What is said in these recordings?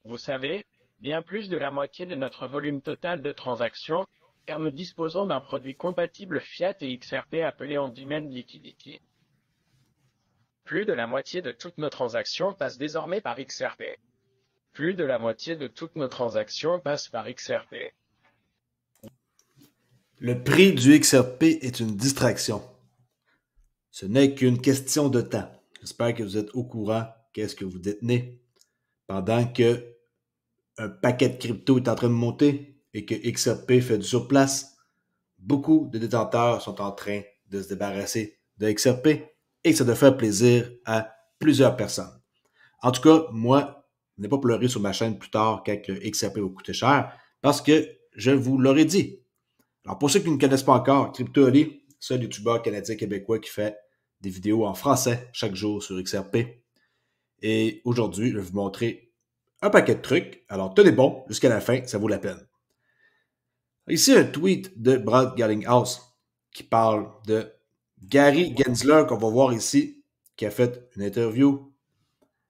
Vous savez, bien plus de la moitié de notre volume total de transactions, car nous disposons d'un produit compatible Fiat et XRP appelé On-Demand Liquidity. Plus de la moitié de toutes nos transactions passent désormais par XRP. Plus de la moitié de toutes nos transactions passent par XRP. Le prix du XRP est une distraction. Ce n'est qu'une question de temps. J'espère que vous êtes au courant qu'est-ce que vous détenez. Pendant que un paquet de crypto est en train de monter et que XRP fait du surplace, beaucoup de détenteurs sont en train de se débarrasser de XRP et ça doit faire plaisir à plusieurs personnes. En tout cas, moi, je n'ai pas pleuré sur ma chaîne plus tard quand le XRP va coûter cher parce que je vous l'aurais dit. Alors, pour ceux qui ne me connaissent pas encore, Crypto Ali, c'est un youtubeur canadien-québécois qui fait des vidéos en français chaque jour sur XRP. Et aujourd'hui, je vais vous montrer un paquet de trucs. Alors, tenez bon jusqu'à la fin, ça vaut la peine. Ici, un tweet de Brad Garlinghouse qui parle de Gary Gensler, qu'on va voir ici, qui a fait une interview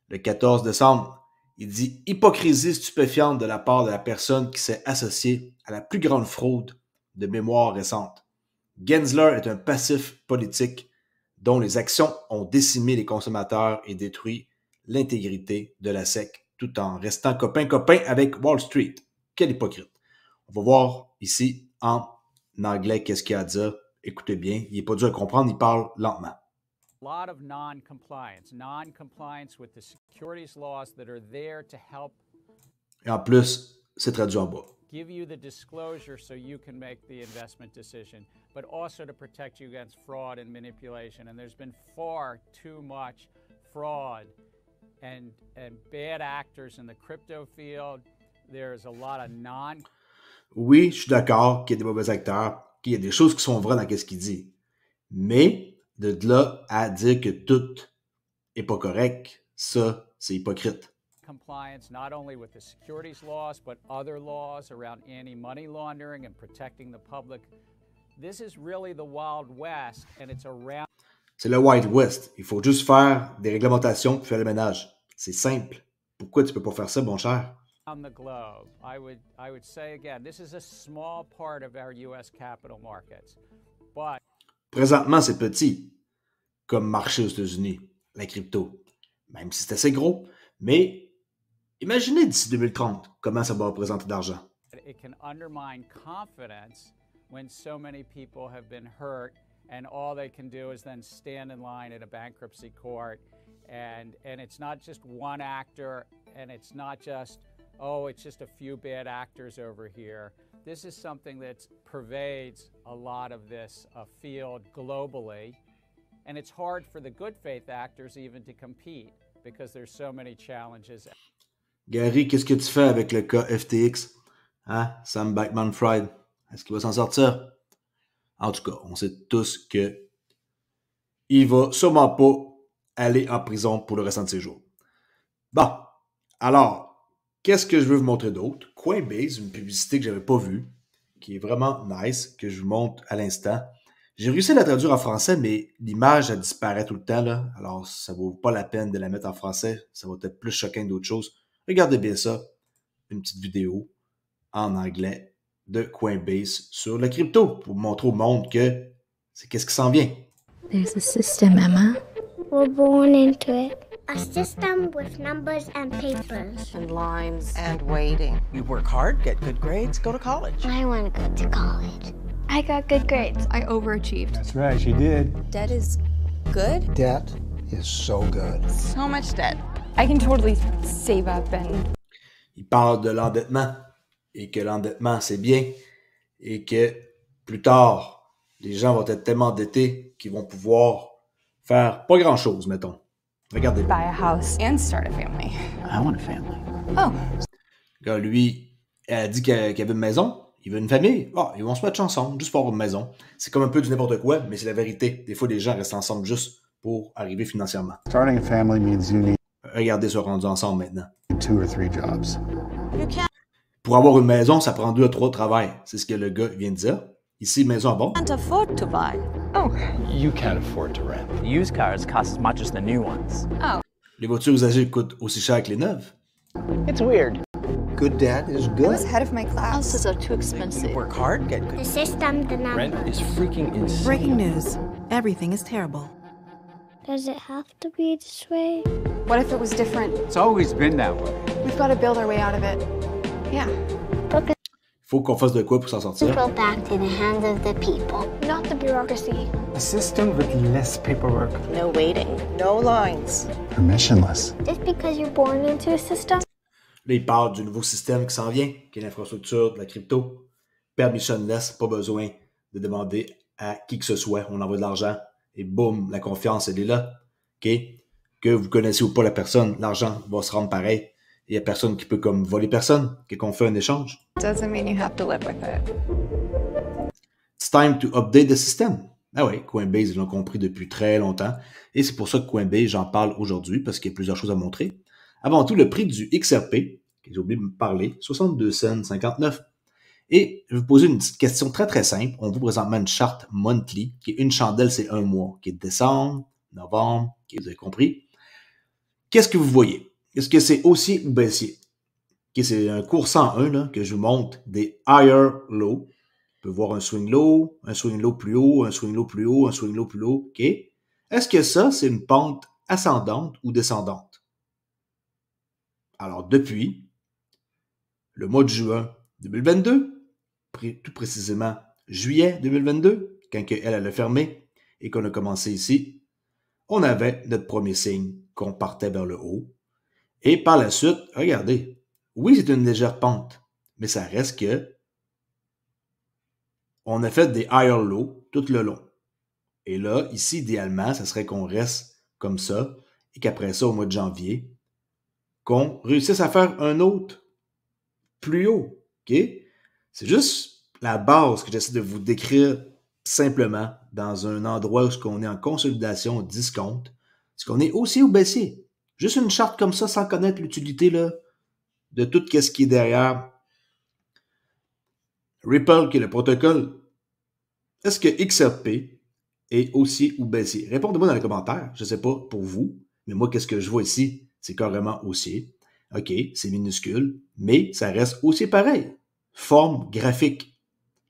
le 14 décembre. Il dit « Hypocrisie stupéfiante de la part de la personne qui s'est associée à la plus grande fraude de mémoire récente. Gensler est un passif politique dont les actions ont décimé les consommateurs et détruit l'intégrité de la SEC, tout en restant copain-copain avec Wall Street. Quel hypocrite. » On va voir ici en anglais qu'est-ce qu'il y a à dire. Écoutez bien, il n'est pas dur à comprendre, il parle lentement. A lot of non-compliance with the securities laws that are there to help. Et en plus, c'est traduit en bas. Give you the disclosure so you can make the investment decision, but also to protect you against fraud and manipulation. And there's been far too much fraud and bad actors in the crypto field. There's a lot of Oui, je suis d'accord qu'il y a des mauvais acteurs, qu'il y a des choses qui sont vraies dans ce qu'il dit. Mais de là à dire que tout est pas correct, ça, c'est hypocrite. Compliance not only with the securities laws, but other laws around anti-money laundering and protecting the public. This is really the Wild West, and it's around. C'est le Wild West. Il faut juste faire des réglementations puis faire le ménage. C'est simple. Pourquoi tu peux pas faire ça, mon cher? On the globe, I would say again, this is a small part of our U.S. capital markets, but. Présentement, c'est petit comme marché aux États-Unis, la crypto. Même si c'est assez gros, mais imaginez d'ici 2030 comment ça va représenter d'argent. It can undermine confidence when so many people have been hurt and all they can do is then stand in line at a bankruptcy court and it's not just one actor and it's not just it's just a few bad actors over here. This is something that pervades a lot of this field globally, and it's hard for the good faith actors even to compete because there's so many challenges. Gary, qu'est-ce que tu fais avec le cas FTX? Hein? Sam Bankman-Fried, est-ce qu'il va s'en sortir? En tout cas, on sait tous que il va sûrement pas aller en prison pour le restant de ses jours. Bon, alors, qu'est-ce que je veux vous montrer d'autre? Coinbase, une publicité que j'avais pas vue, qui est vraiment nice, que je vous montre à l'instant. J'ai réussi à la traduire en français, mais l'image, elle disparaît tout le temps, là. Alors, ça vaut pas la peine de la mettre en français. Ça va être plus choquant que d'autres choses. Regardez bien ça. Une petite vidéo en anglais de Coinbase sur la crypto pour montrer au monde que c'est qu'est-ce qui s'en vient. There's a system, Emma. We're born into it. A system with numbers and papers. And lines and waiting. You work hard, get good grades, go to college. I want to go to college. I got good grades. I overachieved. That's right, she did. Debt is good? Debt is so good. So much debt. I can totally save up and... Il parle de l'endettement et que l'endettement, c'est bien et que plus tard, les gens vont être tellement endettés qu'ils vont pouvoir faire pas grand-chose, mettons. Regardez. Buy a house and start a family. I want a family. Oh. Quand lui, elle a dit qu'il avait une maison, il veut une famille. Ah, ils vont se mettre ensemble juste pour avoir une maison. C'est comme un peu du n'importe quoi, mais c'est la vérité. Des fois, les gens restent ensemble juste pour arriver financièrement. Starting a family means you need Regardez, ils sont rendus ensemble maintenant. 2 or 3 jobs. Pour avoir une maison, ça prend 2 à 3 travails. C'est ce que le gars vient de dire. Ici, maison à bon. Can't afford to buy. Oh. You can't afford to rent. Used cars cost as much as the new ones. Oh. Les voitures usagées coûtent aussi cher que les neuves. It's weird. good debt is I good. was head of my class. Houses are too expensive. Work hard, get The good. system, the Rent numbers. is freaking insane. Breaking news. Everything is terrible. Does it have to be this way? What if it was different? It's always been that way. We've got to build our way out of it. Yeah. Il faut qu'on fasse de quoi pour s'en sortir. Go back to the hands of the people, not the bureaucracy. A system with less paperwork. No waiting. No lines. Permissionless. Just because you're born into a system. Là, il parle du nouveau système qui s'en vient, qui est l'infrastructure de la crypto. Permissionless, pas besoin de demander à qui que ce soit. On envoie de l'argent et boum, la confiance, elle est là. OK? Que vous connaissez ou pas la personne, l'argent va se rendre pareil. Il n'y a personne qui peut comme voler personne, qu'on fait un échange. Doesn't mean you have to live with it. It's time to update the system. Ah oui, Coinbase, ils l'ont compris depuis très longtemps. Et c'est pour ça que Coinbase, j'en parle aujourd'hui, parce qu'il y a plusieurs choses à montrer. Avant tout, le prix du XRP, que j'ai oublié de me parler, 62 cents, 59. Et je vais vous poser une petite question très très simple. On vous présente une charte monthly, qui est une chandelle, c'est un mois, qui est décembre, novembre, vous avez compris. Qu'est-ce que vous voyez? Est-ce que c'est haussier ou baissier? Okay, c'est un cours 101 là, que je vous montre des higher low. On peut voir un swing low plus haut, un swing low plus haut, un swing low plus haut. Okay? Est-ce que ça, c'est une pente ascendante ou descendante? Alors, depuis le mois de juin 2022, tout précisément juillet 2022, quand elle a fermé et qu'on a commencé ici, on avait notre premier signe qu'on partait vers le haut. Et par la suite, regardez, oui, c'est une légère pente, mais ça reste que on a fait des higher low tout le long. Et là, ici, idéalement, ça serait qu'on reste comme ça et qu'après ça, au mois de janvier, qu'on réussisse à faire un autre plus haut. OK? C'est juste la base que j'essaie de vous décrire simplement dans un endroit où on est en consolidation discount. Est-ce qu'on est haussier ou baissier? Juste une charte comme ça, sans connaître l'utilité là, de tout ce qui est derrière. Ripple, qui est le protocole. Est-ce que XRP est haussier ou baissier? Répondez-moi dans les commentaires. Je ne sais pas pour vous, mais moi, qu'est-ce que je vois ici? C'est carrément haussier. OK, c'est minuscule, mais ça reste haussier pareil. Forme graphique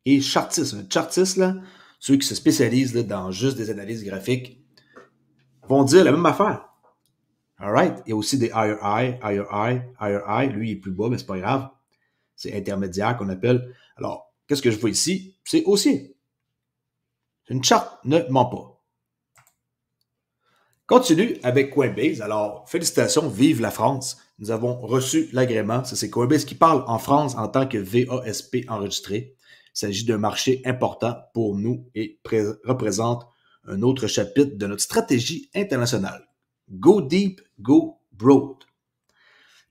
et chartiste. Un chartiste, là, ceux qui se spécialisent là, dans juste des analyses graphiques, vont dire la même affaire. Alright? Il y a aussi des higher high, higher high, higher high. Lui, il est plus bas, mais c'est pas grave. C'est intermédiaire qu'on appelle. Alors, qu'est-ce que je vois ici? C'est haussier. Une charte ne ment pas. Continue avec Coinbase. Alors, félicitations, vive la France. Nous avons reçu l'agrément. Ça, c'est Coinbase qui parle en France en tant que VASP enregistré. Il s'agit d'un marché important pour nous et représente un autre chapitre de notre stratégie internationale. Go deep, go broad.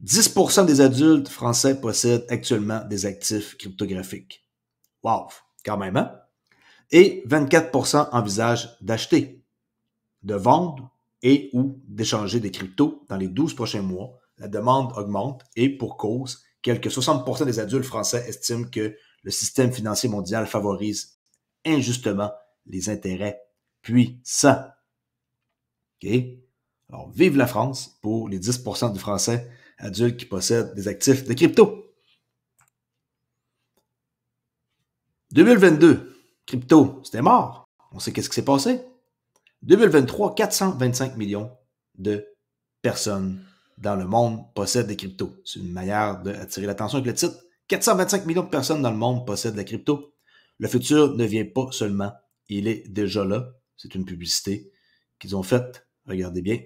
10% des adultes français possèdent actuellement des actifs cryptographiques. Wow, quand même, hein? Et 24% envisagent d'acheter, de vendre et ou d'échanger des cryptos dans les 12 prochains mois. La demande augmente et pour cause, quelques 60% des adultes français estiment que le système financier mondial favorise injustement les intérêts puissants. OK? Alors, vive la France pour les 10% de Français adultes qui possèdent des actifs de crypto. 2022, crypto, c'était mort. On sait qu'est-ce qui s'est passé. 2023, 425 millions de personnes dans le monde possèdent des cryptos. C'est une manière d'attirer l'attention avec le titre. 425 millions de personnes dans le monde possèdent la crypto. Le futur ne vient pas seulement, il est déjà là. C'est une publicité qu'ils ont faite. Regardez bien.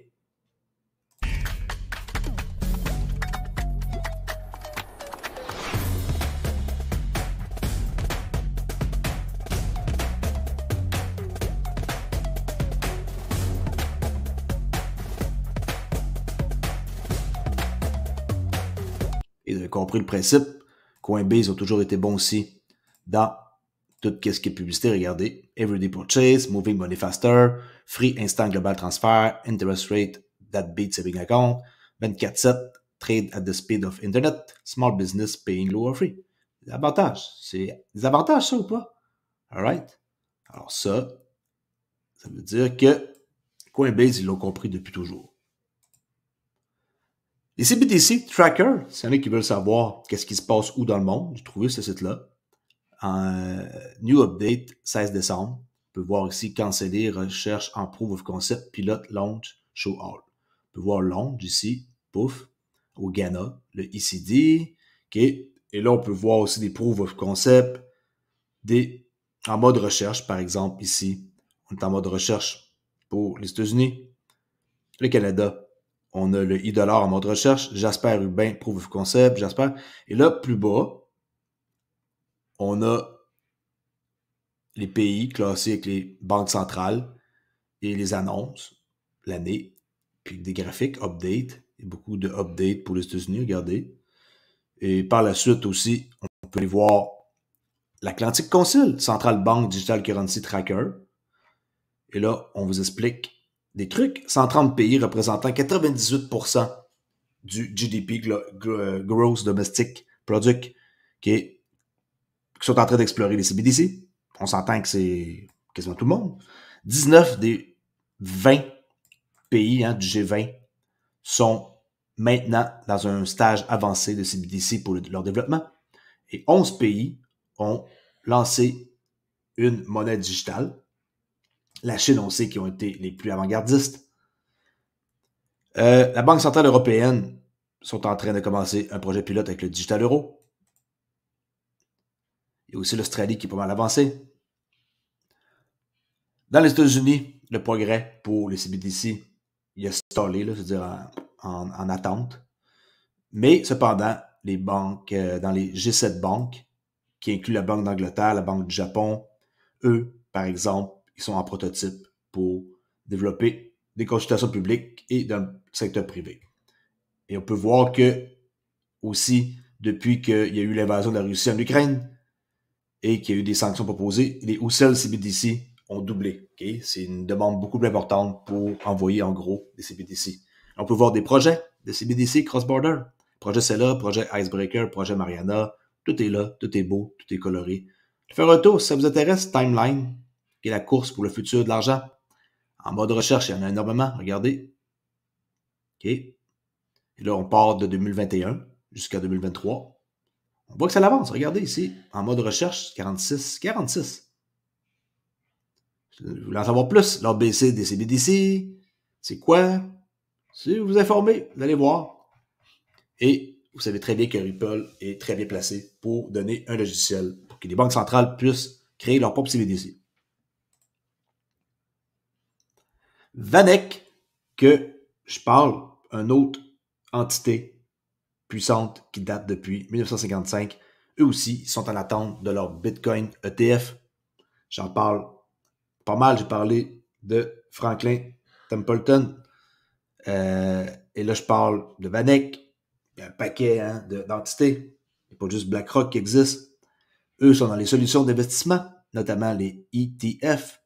Et vous avez compris le principe. Coinbase ont toujours été bons aussi dans tout ce qui est publicité. Regardez. Everyday purchase, moving money faster, free instant global transfer, interest rate that beats saving account, 24/7, trade at the speed of internet, small business paying low or free. Des avantages. C'est des avantages, ça ou pas? Alright? Alors ça veut dire que Coinbase, ils l'ont compris depuis toujours. Les CBDC Tracker, s'il y en a qui veulent savoir qu'est-ce qui se passe où dans le monde, j'ai trouvé ce site-là. New update, 16 décembre. On peut voir ici canceller, recherche en proof of concept, pilote, launch, show all. On peut voir launch ici, pouf, au Ghana, le ECD. OK. Et là, on peut voir aussi des proof of concept, en mode recherche, par exemple, ici. On est en mode recherche pour les États-Unis. Le Canada, on a le $, en mode recherche. Jasper Hubin, proof of concept, Jasper. Et là, plus bas, on a les pays classés avec les banques centrales et les annonces, l'année, puis des graphiques, update. Il y a beaucoup de updates pour les États-Unis, regardez. Et par la suite aussi, on peut aller voir l'Atlantic Council, Central Bank Digital Currency Tracker. Et là, on vous explique des trucs. 130 pays représentant 98% du GDP, Gross Domestic Product, qui sont en train d'explorer les CBDC. On s'entend que c'est quasiment tout le monde. 19 des 20 pays du G20 sont maintenant dans un stage avancé de CBDC pour leur développement. Et 11 pays ont lancé une monnaie digitale. La Chine, on sait qu'ils ont été les plus avant-gardistes. La Banque centrale européenne sont en train de commencer un projet pilote avec le Digital Euro. Il y a aussi l'Australie qui est pas mal avancée. Dans les États-Unis, le progrès pour les CBDC, il a stallé, c'est-à-dire en attente. Mais cependant, les banques, dans les G7 banques, qui incluent la Banque d'Angleterre, la Banque du Japon, eux, par exemple, ils sont en prototype pour développer des consultations publiques et dans le secteur privé. Et on peut voir que, aussi, depuis qu'il y a eu l'invasion de la Russie en Ukraine et qu'il y a eu des sanctions proposées, les wholesale CBDC ont doublé. Okay? C'est une demande beaucoup plus importante pour envoyer, en gros, des CBDC. On peut voir des projets de CBDC cross-border. Projet Cella, projet Icebreaker, projet Mariana. Tout est là, tout est beau, tout est coloré. Faire un tour, si ça vous intéresse, Timeline, qui est la course pour le futur de l'argent. En mode recherche, il y en a énormément. Regardez. OK. Et là, on part de 2021 jusqu'à 2023. On voit que ça avance. Regardez ici. En mode recherche, 46. Vous voulez en savoir plus? L'ABC des CBDC, c'est quoi? Si vous vous informez, vous allez voir. Et vous savez très bien que Ripple est très bien placé pour donner un logiciel pour que les banques centrales puissent créer leur propre CBDC. VanEck, que je parle, une autre entité puissante qui date depuis 1955. Eux aussi sont en attente de leur Bitcoin ETF. J'en parle pas mal. J'ai parlé de Franklin Templeton. Et là, je parle de VanEck. Il y a un paquet d'entités. Il n'y a pas juste BlackRock qui existe. Eux sont dans les solutions d'investissement, notamment les ETF.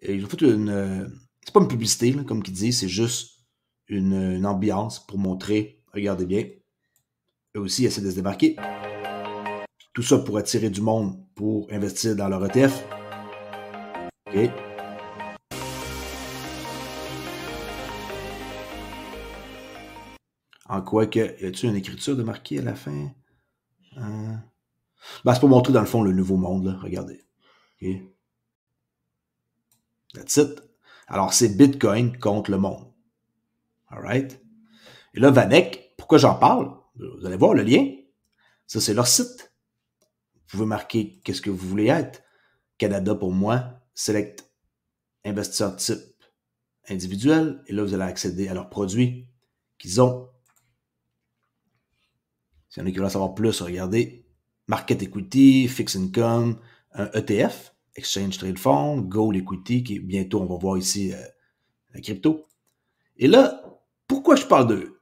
Et ils ont fait c'est pas une publicité, là, comme qu'ils disent, c'est juste une ambiance pour montrer, regardez bien, eux aussi essaient de se démarquer. Tout ça pour attirer du monde pour investir dans leur ETF. OK. En quoi que, y a-t-il une écriture de marqué à la fin? C'est pour montrer dans le fond le nouveau monde, là. Regardez. OK. That's it. Alors, c'est Bitcoin contre le monde. Alright? Et là, VanEck, pourquoi j'en parle? Vous allez voir le lien. Ça, c'est leur site. Vous pouvez marquer qu'est-ce que vous voulez être. Canada pour moi. Select investisseur type individuel. Et là, vous allez accéder à leurs produits qu'ils ont. S'il y en a qui veulent en savoir plus, regardez. Market Equity, Fixed Income, un ETF, Exchange Trade Fund, Gold Equity, qui bientôt, on va voir ici la crypto. Et là, pourquoi je parle d'eux?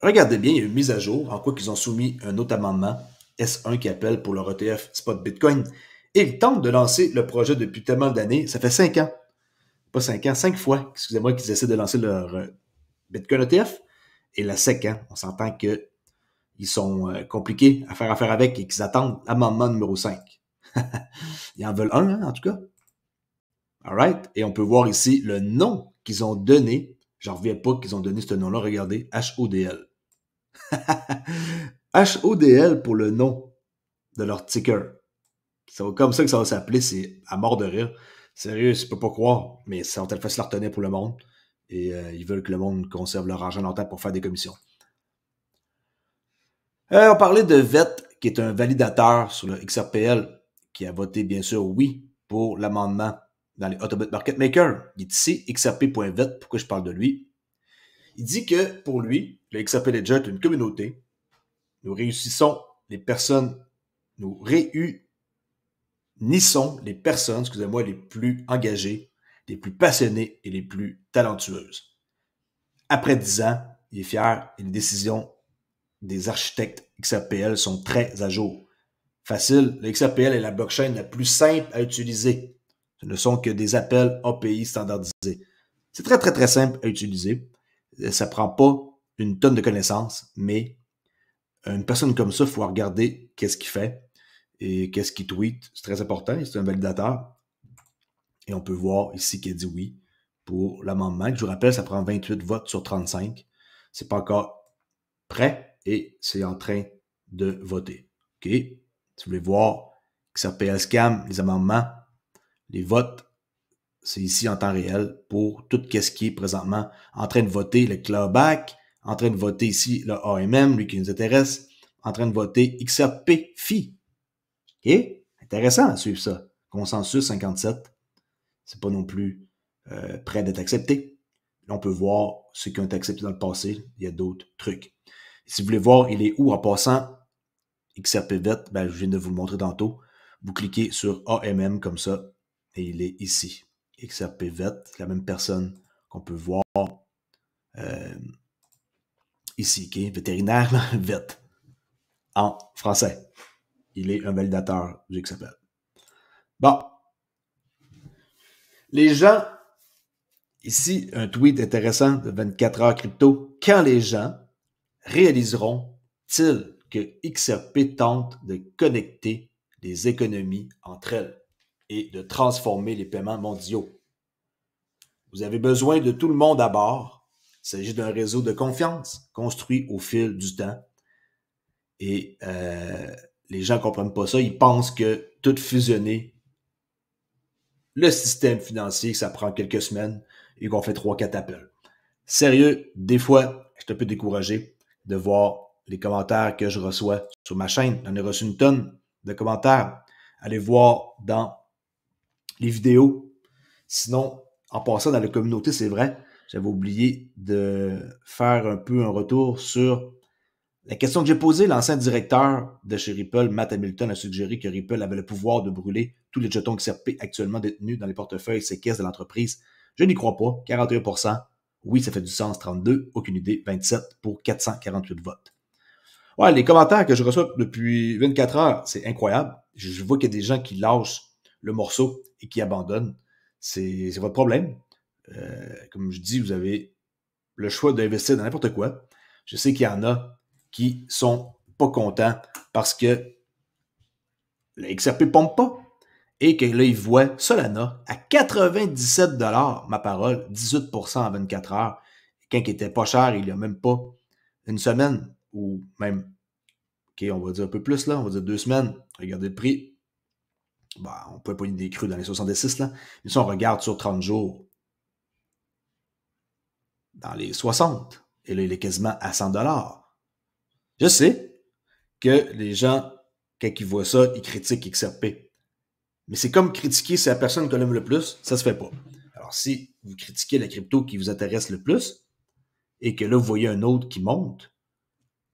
Regardez bien, il y a une mise à jour, en quoi qu'ils ont soumis un autre amendement, S1, qui appelle pour leur ETF Spot Bitcoin. Et ils tentent de lancer le projet depuis tellement d'années. Ça fait 5 ans. Pas 5 ans, 5 fois, excusez-moi, qu'ils essaient de lancer leur Bitcoin ETF. Et la SEC, on s'entend qu'ils sont compliqués à faire affaire avec et qu'ils attendent l'amendement numéro 5. Ils en veulent un, en tout cas. Alright. Et on peut voir ici le nom qu'ils ont donné. J'en reviens pas qu'ils ont donné ce nom-là. Regardez, HODL. HODL pour le nom de leur ticker. C'est comme ça que ça va s'appeler, c'est à mort de rire. Sérieux, je peux pas croire, mais ça va être facile à retenir pour le monde. Et ils veulent que le monde conserve leur argent longtemps pour faire des commissions. On parlait de VET, qui est un validateur sur le XRPL, qui a voté bien sûr oui pour l'amendement dans les Autobot Market Maker. Il est ici, xrp.vet, pourquoi je parle de lui? Il dit que pour lui, le XRP Ledger est une communauté. Nous réunissons les personnes les plus engagées, les plus passionnées et les plus talentueuses. Après 10 ans, il est fier et les décisions des architectes XRPL sont très à jour. Facile, le XRPL est la blockchain la plus simple à utiliser. Ce ne sont que des appels API standardisés. C'est très, très, très simple à utiliser. Ça ne prend pas une tonne de connaissances, mais une personne comme ça, il faut regarder qu'est-ce qu'il fait et qu'est-ce qu'il tweet. C'est très important, c'est un validateur. Et on peut voir ici qu'il a dit oui pour l'amendement. Je vous rappelle, ça prend 28 votes sur 35. C'est pas encore prêt et c'est en train de voter. OK? Si vous voulez voir XRPL Scam, les amendements, les votes, c'est ici en temps réel pour tout ce qui est présentement en train de voter le clawback, en train de voter ici le AMM, lui qui nous intéresse, en train de voter XRP-FI. OK? Intéressant à suivre ça. Consensus 57. C'est pas non plus prêt d'être accepté. Là, on peut voir ceux qui ont été acceptés dans le passé. Il y a d'autres trucs. Et si vous voulez voir, il est où en passant XRPVET, ben, je viens de vous le montrer tantôt. Vous cliquez sur AMM comme ça et il est ici. XRPVET, c'est la même personne qu'on peut voir ici. Okay? Vétérinaire, VET, en français. Il est un validateur du XRPL. Bon. Les gens, ici, un tweet intéressant de 24 heures crypto. Quand les gens réaliseront-ils que XRP tente de connecter les économies entre elles et de transformer les paiements mondiaux? Vous avez besoin de tout le monde à bord. Il s'agit d'un réseau de confiance construit au fil du temps. Et les gens ne comprennent pas ça. Ils pensent que tout fusionner le système financier, ça prend quelques semaines et qu'on fait 3-4 appels. Sérieux, des fois, je suis un peu découragé de voir les commentaires que je reçois sur ma chaîne. J'en ai reçu une tonne de commentaires. Allez voir dans les vidéos. Sinon, en passant dans la communauté, c'est vrai, j'avais oublié de faire un peu un retour sur la question que j'ai posée. L'ancien directeur de chez Ripple, Matt Hamilton, a suggéré que Ripple avait le pouvoir de brûler tous les jetons XRP actuellement détenus dans les portefeuilles et ces caisses de l'entreprise. Je n'y crois pas. 41%. Oui, ça fait du sens. 32. Aucune idée. 27 pour 448 votes. Ouais, les commentaires que je reçois depuis 24 heures, c'est incroyable. Je vois qu'il y a des gens qui lâchent le morceau et qui abandonnent. C'est votre problème. Comme je dis, vous avez le choix d'investir dans n'importe quoi. Je sais qu'il y en a qui sont pas contents parce que le XRP pompe pas et que là, ils voient Solana à 97$, ma parole, 18% en 24 heures. Quand il était pas cher, il y a même pas une semaine ou même, OK, on va dire un peu plus là, on va dire 2 semaines. Regardez le prix. Bah, on peut pas des crus dans les 66 là. Mais si on regarde sur 30 jours, dans les 60, et là, il est quasiment à 100$. Je sais que les gens, quand ils voient ça, ils critiquent XRP. Mais c'est comme critiquer si la personne qu'on aime le plus, ça se fait pas. Alors, si vous critiquez la crypto qui vous intéresse le plus, et que là, vous voyez un autre qui monte,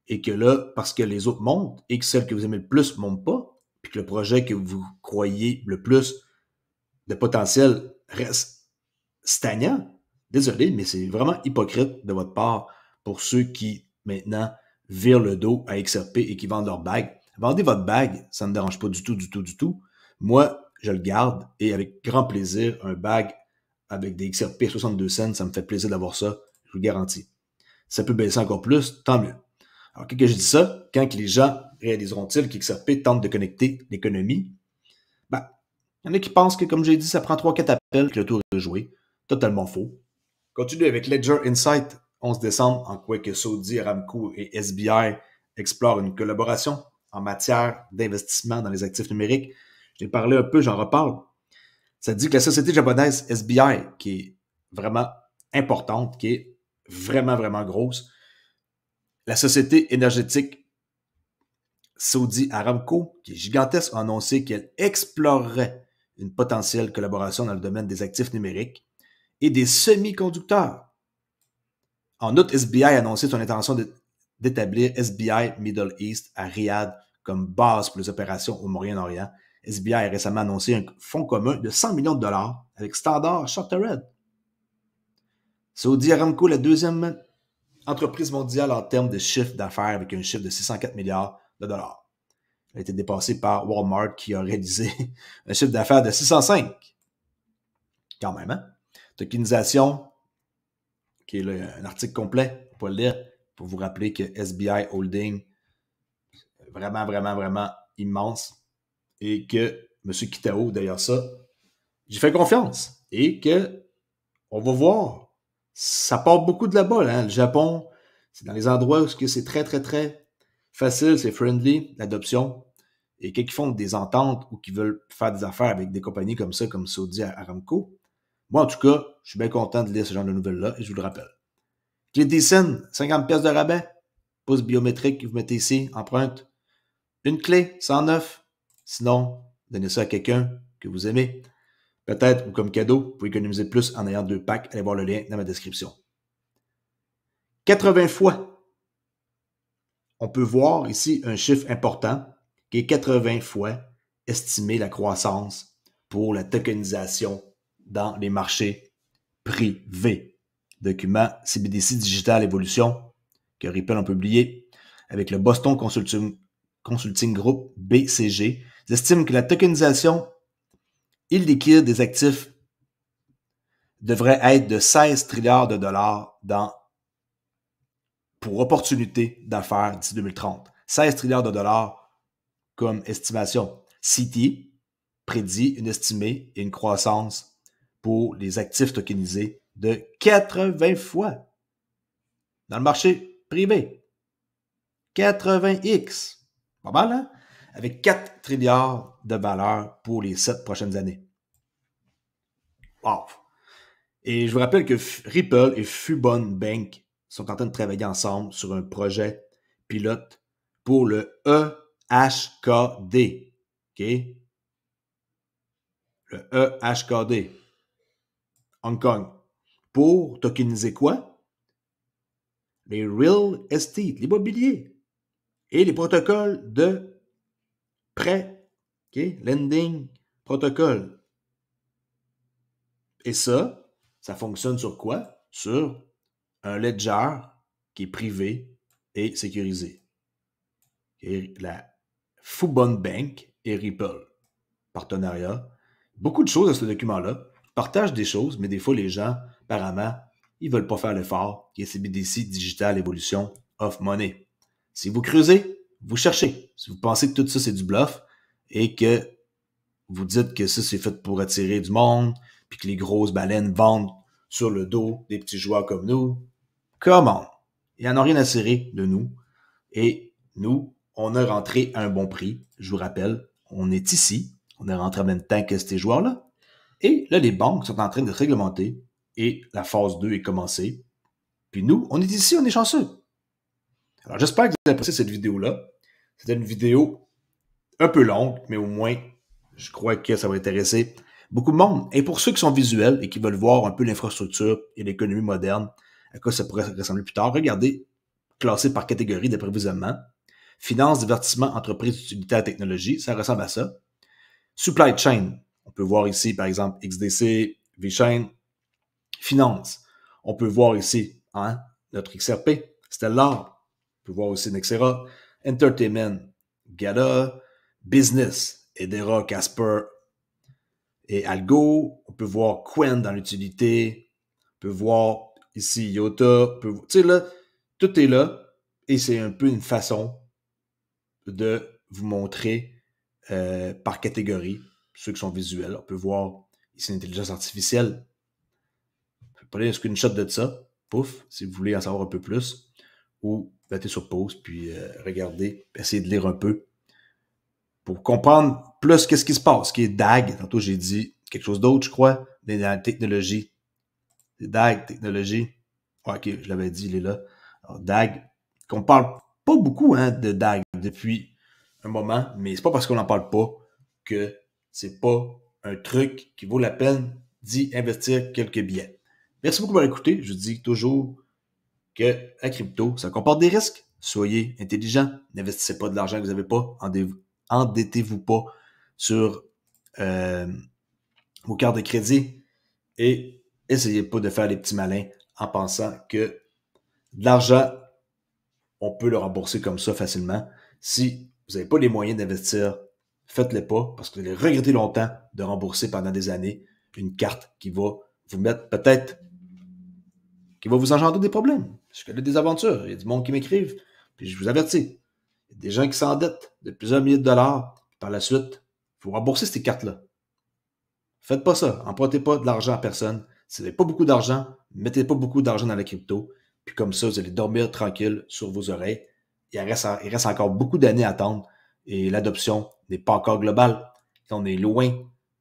et que là, parce que les autres montent, et que celle que vous aimez le plus ne monte pas, puis que le projet que vous croyez le plus de potentiel reste stagnant, désolé, mais c'est vraiment hypocrite de votre part pour ceux qui, maintenant, virent le dos à XRP et qui vendent leur bague. Vendez votre bague, ça ne me dérange pas du tout, du tout, du tout. Moi, je le garde et avec grand plaisir, un bag avec des XRP à 62 cents, ça me fait plaisir d'avoir ça, je vous le garantis. Si ça peut baisser encore plus, tant mieux. Alors, quand je dis ça, quand les gens réaliseront-ils qu'XRP tente de connecter l'économie, ben, il y en a qui pensent que, comme j'ai dit, ça prend 3-4 appels que le tour est joué. Totalement faux. Continue avec Ledger Insight, 11 décembre, en quoi que Saudi Aramco et SBI explorent une collaboration en matière d'investissement dans les actifs numériques. Je l'ai parlé un peu, j'en reparle. Ça dit que la société japonaise SBI, qui est vraiment importante, qui est vraiment, vraiment grosse, la société énergétique Saudi Aramco, qui est gigantesque, a annoncé qu'elle explorerait une potentielle collaboration dans le domaine des actifs numériques et des semi-conducteurs. En août, SBI a annoncé son intention d'établir SBI Middle East à Riyad comme base pour les opérations au Moyen-Orient. SBI a récemment annoncé un fonds commun de 100 millions de dollars avec Standard Chartered. Saudi Aramco, la deuxième entreprise mondiale en termes de chiffre d'affaires avec un chiffre de 604 milliards de dollars. Elle a été dépassée par Walmart qui a réalisé un chiffre d'affaires de 605. Quand même, hein? Tokenisation, qui est là, un article complet, on peut le lire, pour vous rappeler que SBI Holding est vraiment, vraiment, vraiment immense et que M. Kitao, d'ailleurs ça, j'ai fait confiance et que on va voir, ça part beaucoup de là-bas. Hein? Le Japon, c'est dans les endroits où c'est très, très, très facile, c'est friendly, l'adoption. Et quand ils font des ententes ou qui veulent faire des affaires avec des compagnies comme ça, comme Saudi Aramco, moi, en tout cas, je suis bien content de lire ce genre de nouvelles-là et je vous le rappelle. Clé Decent, 50 pièces de rabais. Pouce biométrique, vous mettez ici, empreinte. Une clé, 109. Sinon, donnez ça à quelqu'un que vous aimez. Peut-être, ou comme cadeau, vous pouvez économiser plus en ayant 2 packs. Allez voir le lien dans ma description. 80 fois. On peut voir ici un chiffre important qui est 80 fois estimer la croissance pour la tokenisation dans les marchés privés. Document CBDC Digital Evolution que Ripple a publié avec le Boston Consulting Group, BCG. Ils estiment que la tokenisation illiquide des actifs devrait être de 16 trilliards de dollars pour opportunités d'affaires d'ici 2030. 16 trilliards de dollars comme estimation. Citi prédit une estimée et une croissance pour les actifs tokenisés de 80 fois dans le marché privé. 80x. Pas mal, hein? Avec 4 trilliards de valeur pour les 7 prochaines années. Wow! Et je vous rappelle que Ripple et Fubon Bank sont en train de travailler ensemble sur un projet pilote pour le EHKD. OK? Le EHKD. Hong Kong. Pour tokeniser quoi? Les real estate, l'immobilier et les protocoles de prêt. OK? Lending protocol. Et ça fonctionne sur quoi? Sur un ledger qui est privé et sécurisé. Et la Fubon Bank et Ripple. Partenariat. Beaucoup de choses dans ce document-là. Partagent des choses, mais des fois, les gens, apparemment, ils ne veulent pas faire l'effort qui est CBDC Digital Evolution of Money. Si vous creusez, vous cherchez. Si vous pensez que tout ça, c'est du bluff et que vous dites que ça, c'est fait pour attirer du monde puis que les grosses baleines vendent sur le dos des petits joueurs comme nous, comment? Il n'y en a rien à cirer de nous. Et nous, on a rentré à un bon prix. Je vous rappelle, on est ici. On est rentré en même temps que ces joueurs-là. Et là, les banques sont en train de se réglementer et la phase 2 est commencée. Puis nous, on est ici, on est chanceux. Alors, j'espère que vous avez apprécié cette vidéo-là. C'était une vidéo un peu longue, mais au moins, je crois que ça va intéresser beaucoup de monde. Et pour ceux qui sont visuels et qui veulent voir un peu l'infrastructure et l'économie moderne, à quoi ça pourrait ressembler plus tard, regardez, classé par catégorie d'approvisionnement. Finance, divertissement, entreprise, utilitaire, technologie, ça ressemble à ça. Supply chain, on peut voir ici, par exemple, XDC, VeChain. Finance, on peut voir ici, notre XRP, Stellar. On peut voir aussi Nexera. Entertainment, Gala. Business, Hedera, Casper et Algo. On peut voir Quen dans l'utilité. On peut voir ici Iota. Tu sais là, tout est là. Et c'est un peu une façon de vous montrer par catégorie, ceux qui sont visuels. On peut voir ici l'intelligence artificielle. Prenez un screenshot de ça, pouf, si vous voulez en savoir un peu plus, ou mettez sur pause, puis regardez, essayez de lire un peu pour comprendre plus qu'est-ce qui se passe, ce qui est DAG. Tantôt, j'ai dit quelque chose d'autre, je crois, dans la technologie. DAG, technologie. Ouais, ok, je l'avais dit, il est là. Alors, DAG, qu'on parle pas beaucoup de DAG depuis un moment, mais c'est pas parce qu'on n'en parle pas que c'est pas un truc qui vaut la peine d'y investir quelques billets. Merci beaucoup de m'avoir écouté. Je dis toujours que la crypto, ça comporte des risques. Soyez intelligents. N'investissez pas de l'argent que vous n'avez pas. Endettez-vous pas sur vos cartes de crédit et essayez pas de faire les petits malins en pensant que de l'argent, on peut le rembourser comme ça facilement. Si vous n'avez pas les moyens d'investir, faites-le pas parce que vous allez regretter longtemps de rembourser pendant des années une carte qui va vous mettre peut-être, qui va vous engendrer des problèmes. Je connais des aventures. Il y a du monde qui m'écrivent. Puis je vous avertis. Il y a des gens qui s'endettent de plusieurs milliers de dollars. Puis par la suite, il faut rembourser ces cartes-là. Faites pas ça. Empruntez pas de l'argent à personne. Si vous n'avez pas beaucoup d'argent, mettez pas beaucoup d'argent dans la crypto. Puis comme ça, vous allez dormir tranquille sur vos oreilles. Il reste encore beaucoup d'années à attendre. Et l'adoption n'est pas encore globale. On est loin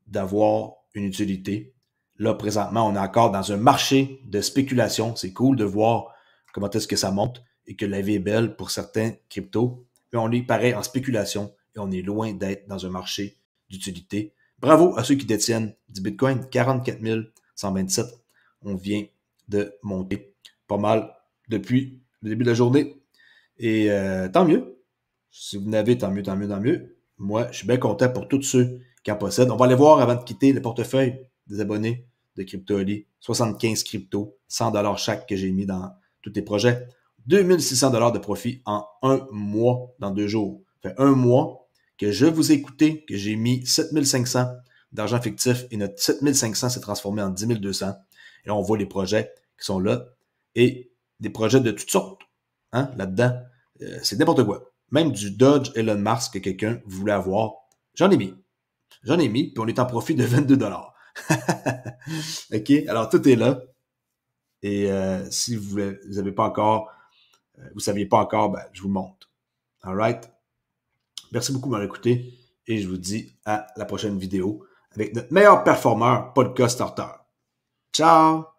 d'avoir une utilité. Là, présentement, on est encore dans un marché de spéculation. C'est cool de voir comment est-ce que ça monte et que la vie est belle pour certains cryptos. Mais on est pareil en spéculation et on est loin d'être dans un marché d'utilité. Bravo à ceux qui détiennent du Bitcoin, 44 127. On vient de monter pas mal depuis le début de la journée. Et tant mieux. Si vous n'avez, tant mieux, tant mieux, tant mieux. Moi, je suis bien content pour tous ceux qui en possèdent. On va aller voir avant de quitter le portefeuille des abonnés de Crypto-Oli. 75 cryptos, 100$ chaque que j'ai mis dans tous les projets. 2600$ de profit en un mois, dans 2 jours. Ça fait un mois que je vous ai écouté, que j'ai mis 7500 d'argent fictif et notre 7500 s'est transformé en 10 200. Et là, on voit les projets qui sont là et des projets de toutes sortes là-dedans. C'est n'importe quoi. Même du Dodge Elon Musk que quelqu'un voulait avoir. J'en ai mis. Puis on est en profit de 22$. OK? Alors, tout est là. Et si vous n'avez pas encore, vous ne saviez pas encore, ben, je vous le montre. All right? Merci beaucoup de m'avoir écouté et je vous dis à la prochaine vidéo avec notre meilleur performeur, Podcast Starter. Ciao!